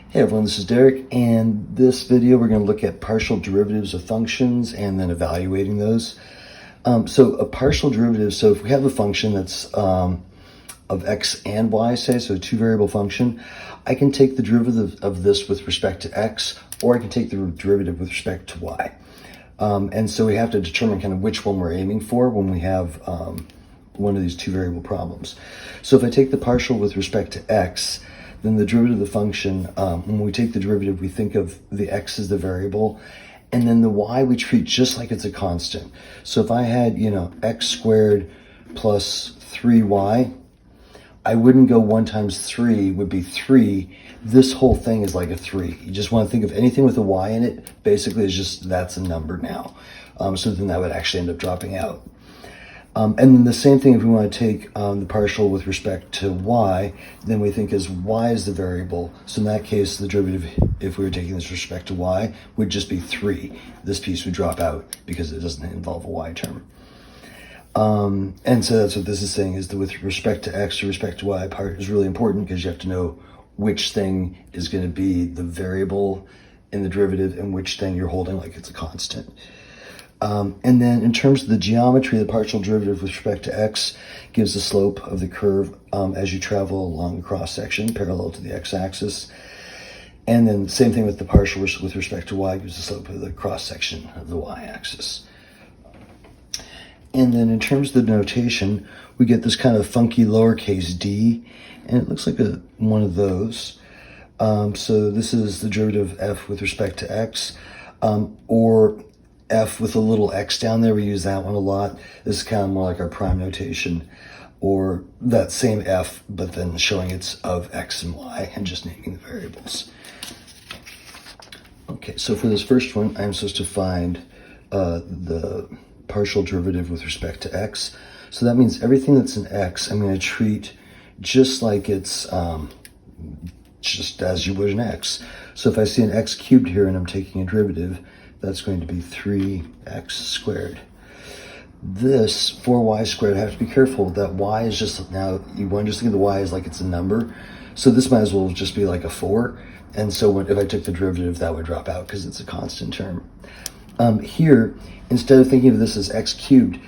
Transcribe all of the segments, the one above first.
Hey everyone, this is Derek, and this video we're going to look at partial derivatives of functions and then evaluating those. So a partial derivative, so if we have a function that's of x and y, say, so a two-variable function, I can take the derivative of this with respect to x, or I can take the derivative with respect to y. And so we have to determine kind of which one we're aiming for when we have one of these two-variable problems. So if I take the partial with respect to x, then the derivative of the function, when we take the derivative, we think of the x as the variable, and then the y we treat just like it's a constant. So if I had, x squared plus 3y, I wouldn't go 1 times 3 would be 3. This whole thing is like a 3. You just want to think of anything with a y in it, basically it's just that's a number now. So then that would actually end up dropping out. And then the same thing if we want to take the partial with respect to y, then we think as y is the variable. So in that case, the derivative, if we were taking this with respect to y, would just be 3. This piece would drop out because it doesn't involve a y term. And so that's what this is saying, is that with respect to x or respect to y part is really important because you have to know which thing is going to be the variable in the derivative and which thing you're holding like it's a constant. And then in terms of the geometry, the partial derivative with respect to x gives the slope of the curve as you travel along the cross section parallel to the x-axis. And then the same thing with the partial with respect to y gives the slope of the cross section of the y-axis. And then in terms of the notation, we get this kind of funky lowercase d, and it looks like one of those. So this is the derivative of f with respect to x, or f with a little x down there. We use that one a lot. This is kind of more like our prime notation, or that same f, but then showing it's of x and y and just naming the variables. Okay, so for this first one, I'm supposed to find the partial derivative with respect to x. So that means everything that's an x, I'm going to treat just like it's just as you would an x. So if I see an x cubed here and I'm taking a derivative, that's going to be 3x squared. This 4y squared, I have to be careful that y is just, now you want to just think of the y as like it's a number. So this might as well just be like a 4. And so if I took the derivative, that would drop out because it's a constant term. Here, instead of thinking of this as x cubed,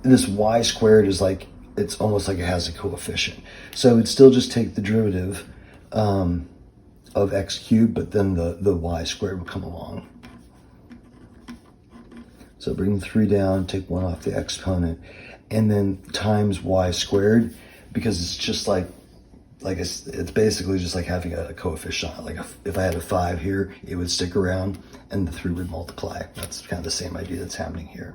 this y squared is like, it's almost like it has a coefficient. So I would still just take the derivative of x cubed, but then the y squared would come along. So bring the 3 down, take 1 off the exponent, and then times y squared, because it's just like it's basically just like having a coefficient. Like if I had a 5 here, it would stick around and the 3 would multiply. That's kind of the same idea that's happening here.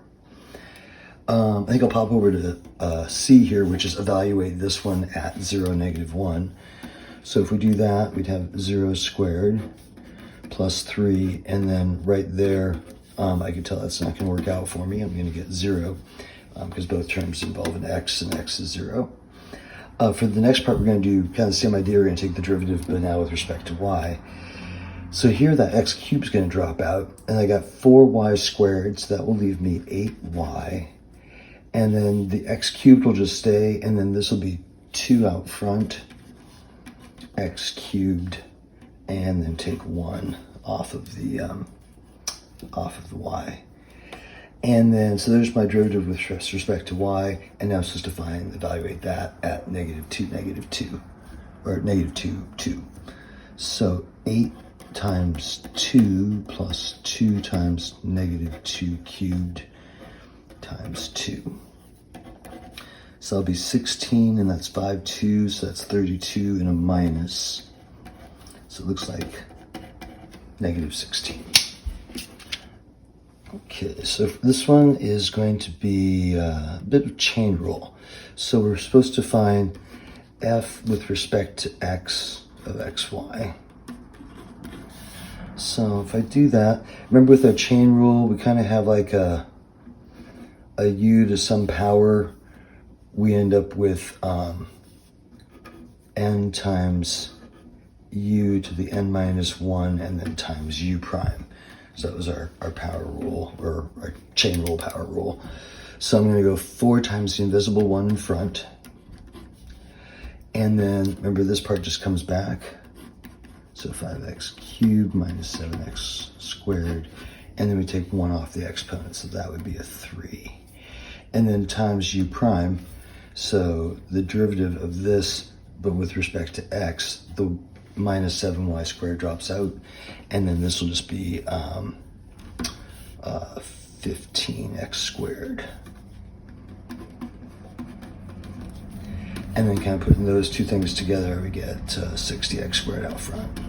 I think I'll pop over to C here, which is evaluate this one at 0, -1. So if we do that, we'd have 0 squared plus 3, and then right there, I can tell that's not going to work out for me. I'm going to get 0 because both terms involve an x, and x is 0. For the next part, we're going to do kind of the same idea. We're going to take the derivative, but now with respect to y. So here, that x cubed is going to drop out, and I got 4y squared, so that will leave me 8y. And then the x cubed will just stay, and then this will be 2 out front, x cubed, and then take 1 off of the y. And then, so there's my derivative with respect to y, and now I'm supposed to evaluate that at -2, -2, or -2, 2. So 8 times 2 plus 2 times -2 cubed times 2. So that'll be 16, and that's 5 2, so that's 32 and a minus. So it looks like -16. Okay, so this one is going to be a bit of chain rule. So we're supposed to find f with respect to x of xy. So if I do that, remember with our chain rule, we kind of have like a u to some power. We end up with n times u to the n -1, and then times u prime. So that was our power rule, or our chain rule power rule. So I'm going to go 4 times the invisible 1 in front. And then remember, this part just comes back. So 5x cubed minus 7x squared. And then we take 1 off the exponent, so that would be a 3. And then times u prime. So the derivative of this, but with respect to x, the minus 7y squared drops out. And then this will just be 15x squared. And then kind of putting those two things together, we get 60x squared out front.